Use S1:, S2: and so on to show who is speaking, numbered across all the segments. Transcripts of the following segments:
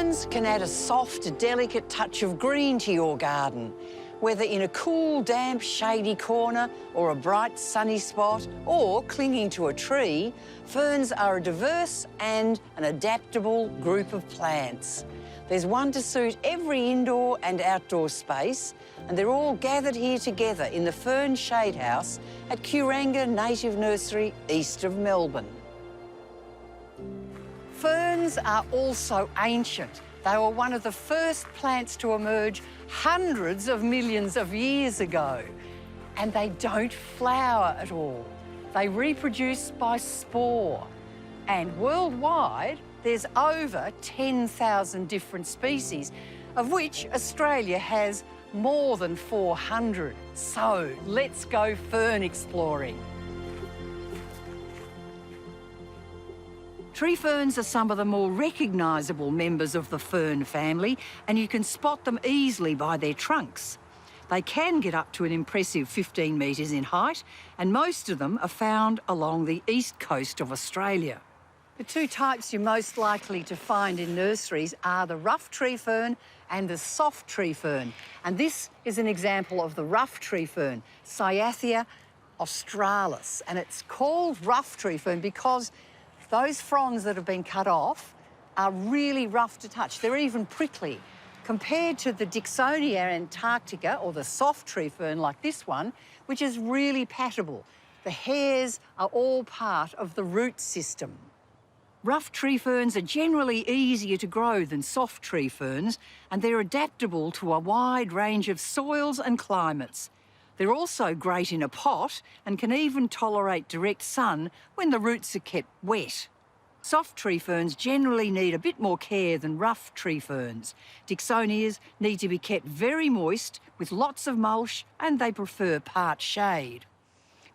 S1: Ferns can add a soft, delicate touch of green to your garden, whether in a cool, damp, shady corner or a bright, sunny spot or clinging to a tree. Ferns are a diverse and an adaptable group of plants. There's one to suit every indoor and outdoor space, and they're all gathered here together in the Fern Shade House at Curanga Native Nursery, east of Melbourne. Ferns are also ancient. They were one of the first plants to emerge hundreds of millions of years ago. And they don't flower at all. They reproduce by spore. And worldwide, there's over 10,000 different species, of which Australia has more than 400. So let's go fern exploring. Tree ferns are some of the more recognisable members of the fern family, and you can spot them easily by their trunks. They can get up to an impressive 15 metres in height, and most of them are found along the east coast of Australia. The two types you're most likely to find in nurseries are the rough tree fern and the soft tree fern. And this is an example of the rough tree fern, Cyathea australis. And it's called rough tree fern because those fronds that have been cut off are really rough to touch. They're even prickly. Compared to the Dicksonia antarctica, or the soft tree fern like this one, which is really pattable. The hairs are all part of the root system. Rough tree ferns are generally easier to grow than soft tree ferns, and they're adaptable to a wide range of soils and climates. They're also great in a pot and can even tolerate direct sun when the roots are kept wet. Soft tree ferns generally need a bit more care than rough tree ferns. Dicksonias need to be kept very moist with lots of mulch, and they prefer part shade.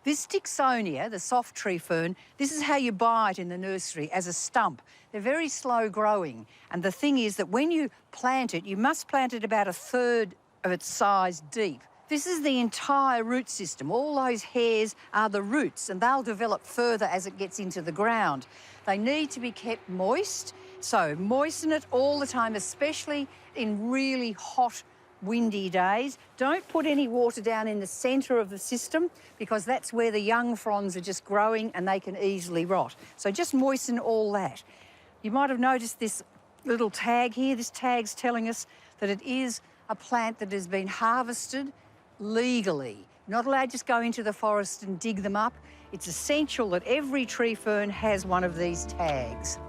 S1: This Dicksonia, the soft tree fern, this is how you buy it in the nursery, as a stump. They're very slow growing, and the thing is that when you plant it, you must plant it about 1/3 of its size deep. This is the entire root system. All those hairs are the roots, and they'll develop further as it gets into the ground. They need to be kept moist, so moisten it all the time, especially in really hot, windy days. Don't put any water down in the centre of the system because that's where the young fronds are just growing and they can easily rot. So just moisten all that. You might have noticed this little tag here. This tag's telling us that it is a plant that has been harvested legally. Not allowed to just go into the forest and dig them up. It's essential that every tree fern has one of these tags.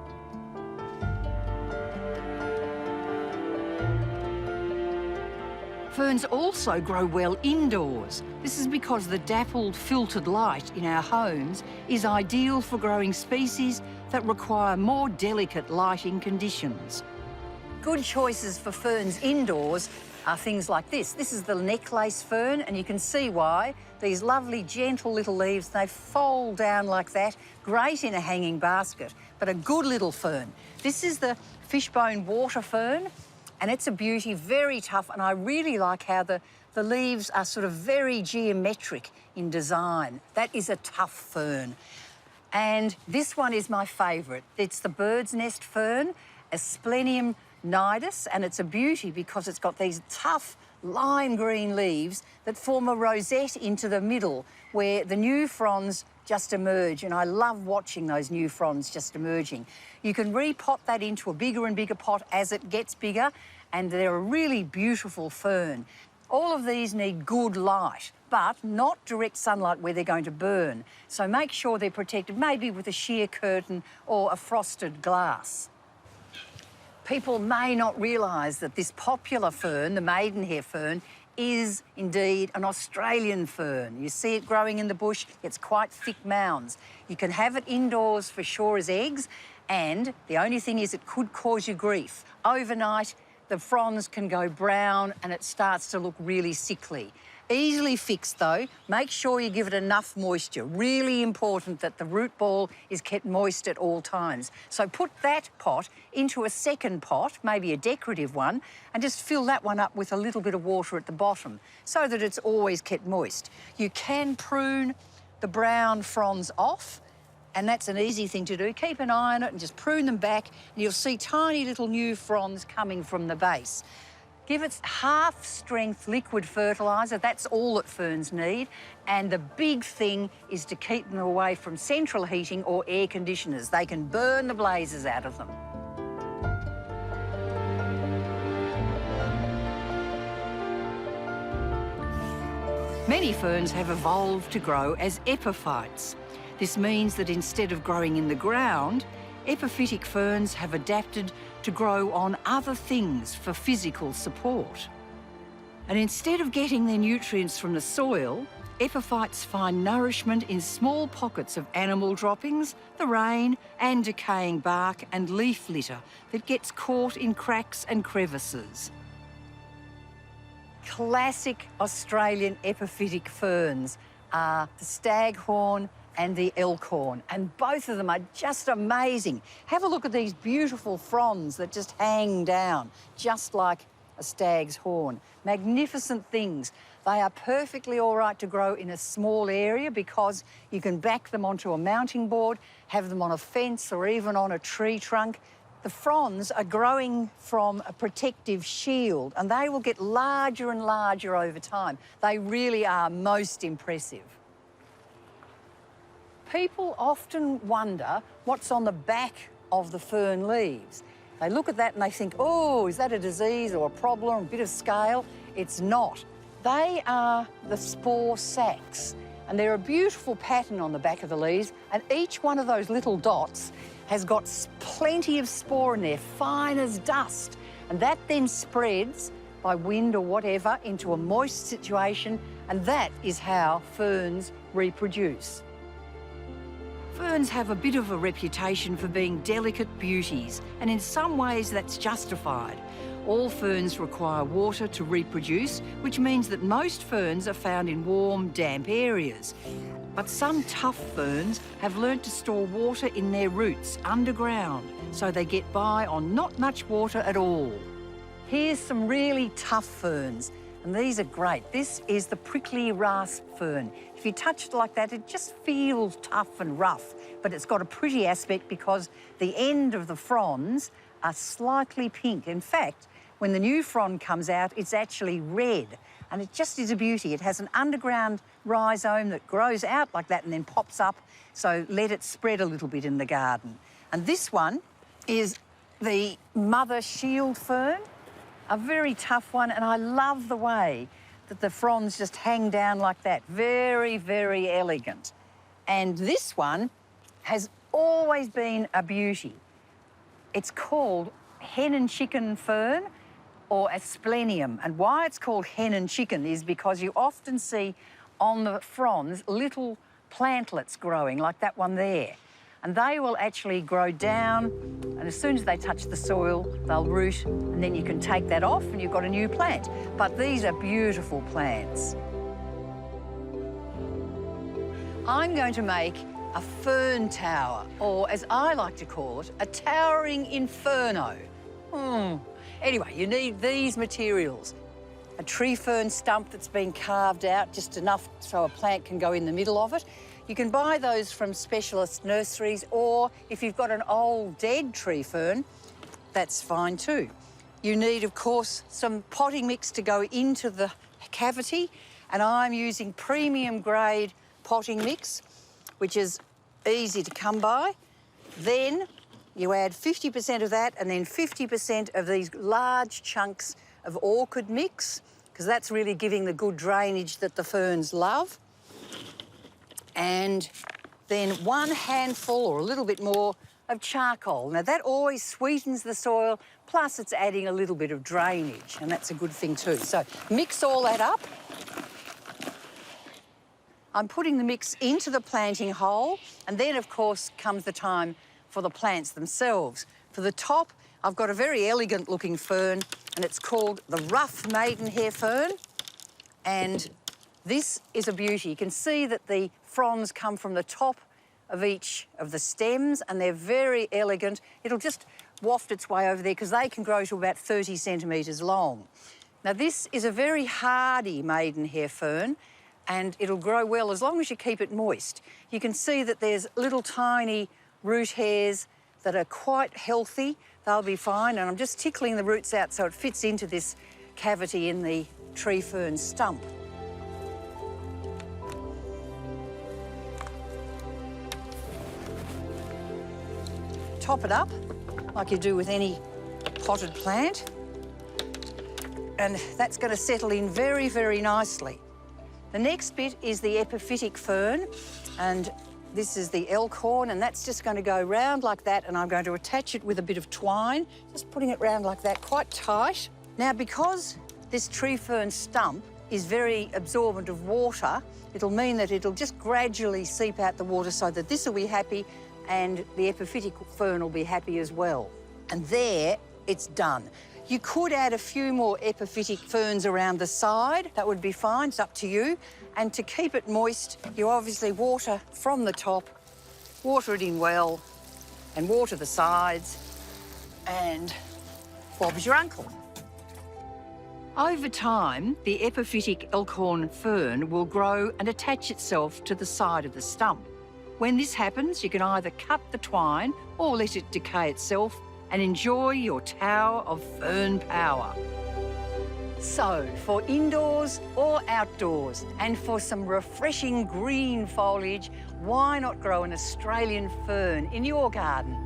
S1: Ferns also grow well indoors. This is because the dappled, filtered light in our homes is ideal for growing species that require more delicate lighting conditions. Good choices for ferns indoors are things like this. This is the necklace fern, and you can see why. These lovely, gentle little leaves, they fold down like that. Great in a hanging basket, but a good little fern. This is the fishbone water fern, and it's a beauty, very tough, and I really like how the leaves are sort of very geometric in design. That is a tough fern. And this one is my favourite. It's the bird's nest fern, Asplenium nidus, and it's a beauty because it's got these tough lime green leaves that form a rosette into the middle where the new fronds just emerge, and I love watching those new fronds just emerging. You can repot that into a bigger and bigger pot as it gets bigger, and they're a really beautiful fern. All of these need good light, but not direct sunlight where they're going to burn. So make sure they're protected, maybe with a sheer curtain or a frosted glass. People may not realise that this popular fern, the maidenhair fern, is indeed an Australian fern. You see it growing in the bush, it's quite thick mounds. You can have it indoors for sure as eggs, and the only thing is it could cause you grief. Overnight, the fronds can go brown and it starts to look really sickly. Easily fixed though. Make sure you give it enough moisture. Really important that the root ball is kept moist at all times. So put that pot into a second pot, maybe a decorative one, and just fill that one up with a little bit of water at the bottom so that it's always kept moist. You can prune the brown fronds off And that's an easy thing to do. Keep an eye on it and just prune them back, and you'll see tiny little new fronds coming from the base. Give it half-strength liquid fertiliser. That's all that ferns need. And the big thing is to keep them away from central heating or air conditioners. They can burn the blazes out of them. Many ferns have evolved to grow as epiphytes. This means that instead of growing in the ground, epiphytic ferns have adapted to grow on other things for physical support. And instead of getting their nutrients from the soil, epiphytes find nourishment in small pockets of animal droppings, the rain, and decaying bark and leaf litter that gets caught in cracks and crevices. Classic Australian epiphytic ferns are the staghorn and the elkhorn, and both of them are just amazing. Have a look at these beautiful fronds that just hang down, just like a stag's horn. Magnificent things. They are perfectly all right to grow in a small area because you can back them onto a mounting board, have them on a fence or even on a tree trunk. The fronds are growing from a protective shield, and they will get larger and larger over time. They really are most impressive. People often wonder what's on the back of the fern leaves. They look at that and they think, oh, is that a disease or a problem, a bit of scale? It's not. They are the spore sacs, and they're a beautiful pattern on the back of the leaves, and each one of those little dots has got plenty of spore in there, fine as dust, and that then spreads by wind or whatever into a moist situation, and that is how ferns reproduce. Ferns have a bit of a reputation for being delicate beauties, and in some ways that's justified. All ferns require water to reproduce, which means that most ferns are found in warm, damp areas. But some tough ferns have learnt to store water in their roots underground, so they get by on not much water at all. Here's some really tough ferns, and these are great. This is the prickly rasp fern. If you touch it like that, it just feels tough and rough, but it's got a pretty aspect because the end of the fronds are slightly pink. In fact, when the new frond comes out, it's actually red, and it just is a beauty. It has an underground rhizome that grows out like that and then pops up, so let it spread a little bit in the garden. And this one is the mother shield fern, a very tough one, and I love the way that the fronds just hang down like that. Very, very elegant. And this one has always been a beauty. It's called hen and chicken fern, or asplenium. And why it's called hen and chicken is because you often see on the fronds little plantlets growing, like that one there. And they will actually grow down, and as soon as they touch the soil, they'll root, and then you can take that off and you've got a new plant. But these are beautiful plants. I'm going to make a fern tower, or as I like to call it, a towering inferno. Anyway, you need these materials. A tree fern stump that's been carved out, just enough so a plant can go in the middle of it. You can buy those from specialist nurseries, or if you've got an old dead tree fern, that's fine too. You need, of course, some potting mix to go into the cavity, and I'm using premium grade potting mix, which is easy to come by. Then you add 50% of that, and then 50% of these large chunks of orchid mix, because that's really giving the good drainage that the ferns love. And then 1 handful or a little bit more of charcoal. Now, that always sweetens the soil, plus it's adding a little bit of drainage, and that's a good thing too. So mix all that up. I'm putting the mix into the planting hole, and then, of course, comes the time for the plants themselves. For the top, I've got a very elegant-looking fern, and it's called the rough maidenhair fern. And this is a beauty. You can see that the fronds come from the top of each of the stems, and they're very elegant. It'll just waft its way over there because they can grow to about 30 centimetres long. Now, this is a very hardy maidenhair fern. and it'll grow well as long as you keep it moist. You can see that there's little tiny root hairs that are quite healthy. They'll be fine, and I'm just tickling the roots out so it fits into this cavity in the tree fern stump. Top it up like you do with any potted plant, and that's going to settle in very, very nicely. The next bit is the epiphytic fern, and this is the elkhorn, and that's just going to go round like that, and I'm going to attach it with a bit of twine, just putting it round like that, quite tight. Now, because this tree fern stump is very absorbent of water, it'll mean that it'll just gradually seep out the water so that this will be happy and the epiphytic fern will be happy as well. And there, it's done. You could add a few more epiphytic ferns around the side. That would be fine, it's up to you. And to keep it moist, you obviously water from the top, water it in well, and water the sides, and Bob's your uncle. Over time, the epiphytic elkhorn fern will grow and attach itself to the side of the stump. When this happens, you can either cut the twine or let it decay itself and enjoy your tower of fern power. So, for indoors or outdoors, and for some refreshing green foliage, why not grow an Australian fern in your garden?